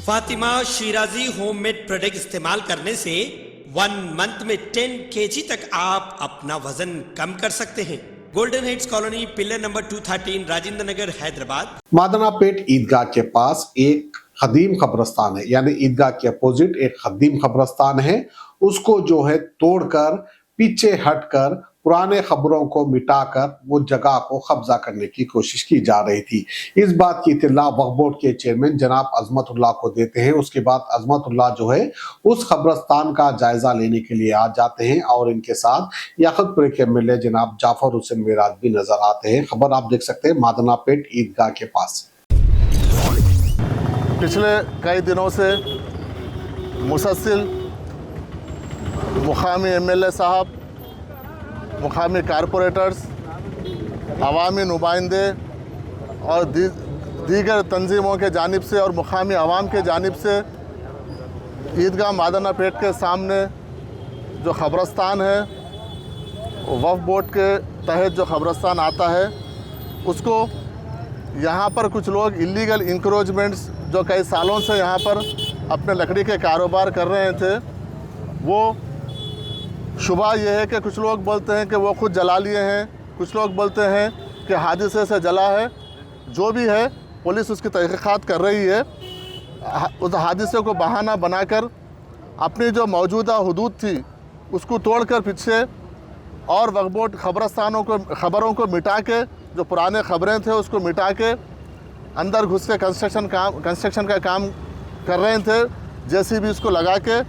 Fatima Shirazi homemade product इस्तेमाल करने से 1 मंथ में 10 kg तक आप अपना वजन कम कर सकते हैं। Golden heights colony, pillar number 213, Rajendra Nagar, Hyderabad. Madannapet Eidgah के पास एक खदीम कब्रस्तान है, यानी ईदगाह के अपोजिट एक खदीम कब्रस्तान है। उसको जो है तोड़कर, पीछे हटकर, पुराने खबरों को मिटाकर वो जगह को कब्जा करने की कोशिश की जा रही थी। इस बात की इत्तला वक्फ बोर्ड के चेयरमैन जनाब अजमतुल्लाह को देते हैं। उसके बाद अजमतुल्लाह जो है उस कब्रस्तान का जायजा लेने के लिए आ जाते हैं और इनके साथ याकूतपुर के एमएलए जनाब जाफर हुसैन मेराज भी नजर आते हैं। खबर आप देख सकते हैं मादनापेट ईदगाह के पास। पिछले कई दिनों से मुसलसल मुकामी एमएलए साहब, मुकामी कारपोरेटर्स, अवामी नुमाइंदे और दीगर तंजीमों के जानिब से और मुकामी अवाम के जानिब से ईदगाह मादनापेट के सामने जो ख़बरस्तान है, वक्फ बोर्ड के तहत जो ख़बरस्तान आता है, उसको यहाँ पर कुछ लोग इलीगल इंक्रोचमेंट्स जो कई सालों से यहाँ पर अपने लकड़ी के कारोबार कर रहे थे, वो शुबा ये है कि कुछ लोग बोलते हैं कि वो खुद जला लिए हैं, कुछ लोग बोलते हैं कि हादसे से जला है। जो भी है, पुलिस उसकी तहक़ीक़ात कर रही है। उस हादसे को बहाना बनाकर अपनी जो मौजूदा हुदूद थी उसको तोड़कर पीछे और वक्फ बोर्ड खबरों को मिटा के, जो पुराने खबरें थे उसको मिटा के अंदर घुस के कंस्ट्रक्शन का काम कर रहे थे। जेसीबी इसको लगा के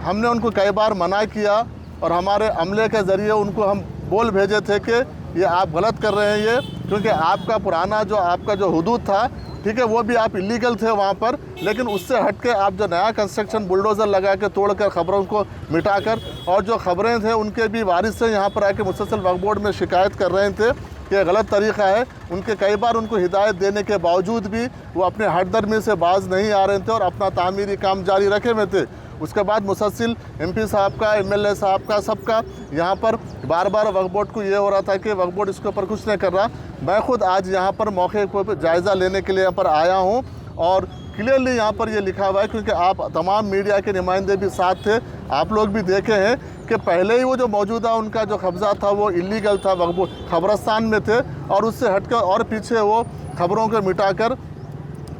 हमने उनको कई बार मना किया और हमारे अमले के ज़रिए उनको हम बोल भेजे थे कि ये आप गलत कर रहे हैं, ये क्योंकि आपका पुराना आपका जो हुदूद था, ठीक है, वो भी आप इलीगल थे वहाँ पर, लेकिन उससे हट के आप जो नया कंस्ट्रक्शन बुलडोज़र लगा के तोड़कर खबरों को मिटाकर, और जो खबरें थे उनके भी वारिस से यहाँ पर आके मुसलसल वक्फ बोर्ड में शिकायत कर रहे थे कि गलत तरीक़ा है। उनके कई बार उनको हिदायत देने के बावजूद भी वो अपने हटदर्मी से बाज नहीं आ रहे थे और अपना तामीरी काम जारी रखे हुए थे। उसके बाद मुसलसिल एमपी साहब का, एमएलए साहब का, सबका यहाँ पर बार बार वक्फ बोर्ड को ये हो रहा था कि वक्फ बोर्ड इसके ऊपर कुछ नहीं कर रहा। मैं खुद आज यहाँ पर मौके पर जायज़ा लेने के लिए यहाँ पर आया हूँ और क्लियरली यहाँ पर ये लिखा हुआ है, क्योंकि आप तमाम मीडिया के नुमाइंदे भी साथ थे, आप लोग भी देखे हैं कि पहले ही वो जो मौजूदा उनका जो कब्ज़ा था वो इलीगल था, वक्फ बोर्ड खबरस्तान में थे और उससे हटकर और पीछे वो खबरों को मिटाकर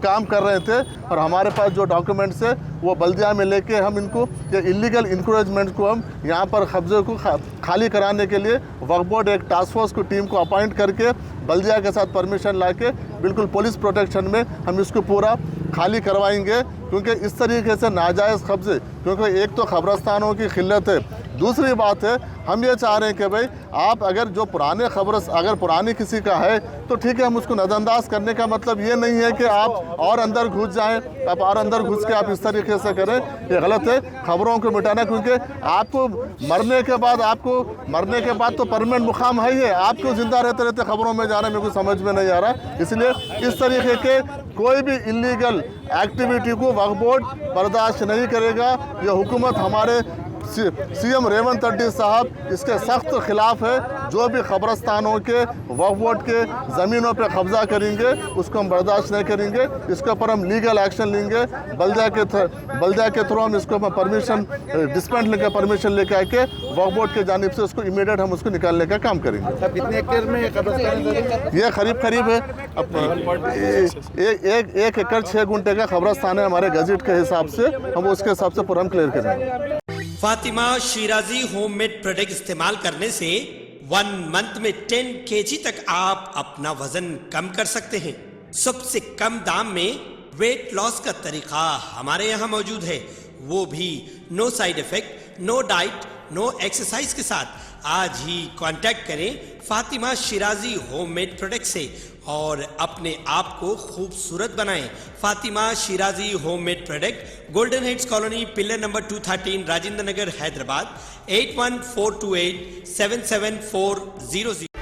काम कर रहे थे। और हमारे पास जो डॉक्यूमेंट्स है वो बल्दिया में लेके हम इनको ये इलीगल इंक्रोचमेंट को हम यहाँ पर कब्जे को खाली कराने के लिए वक्फ बोर्ड एक टास्क फोर्स को टीम को अपॉइंट करके बल्दिया के साथ परमिशन लाके बिल्कुल पुलिस प्रोटेक्शन में हम इसको पूरा खाली करवाएंगे। क्योंकि इस तरीके से नाजायज़ कब्जे, क्योंकि एक तो खबरस्तानों की खिल्लत है, दूसरी बात है हम ये चाह रहे हैं कि भाई आप अगर जो पुराने अगर पुरानी किसी का है तो ठीक है, हम उसको नज़रअंदाज करने का मतलब ये नहीं है कि आप और अंदर घुस जाएं, आप और अंदर घुस के आप इस तरीके से करें, ये गलत है। खबरों को मिटाना, क्योंकि आपको मरने के बाद तो परमानेंट मुकाम है ही है, आपको जिंदा रहते रहते खबरों में जाना मेरे को समझ में नहीं आ रहा। इसलिए इस तरीके के कोई भी इलीगल एक्टिविटी को वक्फ बोर्ड बर्दाश्त नहीं करेगा। ये हुकूमत हमारे सीएम रेवंत रेड्डी साहब इसके सख्त खिलाफ है। जो भी खबरस्तानों के वक्फ बोर्ड के ज़मीनों पे कब्जा करेंगे उसको हम बर्दाश्त नहीं करेंगे, इसके ऊपर हम लीगल एक्शन लेंगे। बल्दिया के थ्रू हम इसको परमिशन डिस्पेंस लेकर परमिशन लेकर आके वक्फ बोर्ड के जानिब से उसको इमीडिएट हम उसको निकालने का काम करेंगे। कितने एकड़ में ये करीब है 1 एकड़ 6 गुंठे का खबरस्तान है हमारे गजट के हिसाब से, हम उसके हिसाब से पूरा हम क्लियर करेंगे। फातिमा शिराजी होममेड प्रोडक्ट इस्तेमाल करने से 1 मंथ में 10 kg तक आप अपना वजन कम कर सकते हैं। सबसे कम दाम में वेट लॉस का तरीका हमारे यहाँ मौजूद है, वो भी no side effect, no diet, no exercise के साथ। आज ही कांटेक्ट करें फातिमा शिराजी होममेड प्रोडक्ट से और अपने आप को खूबसूरत बनाएं। Fatima Shirazi homemade product, golden heights colony, pillar number 213, Rajendra Nagar, Hyderabad. 8142877400।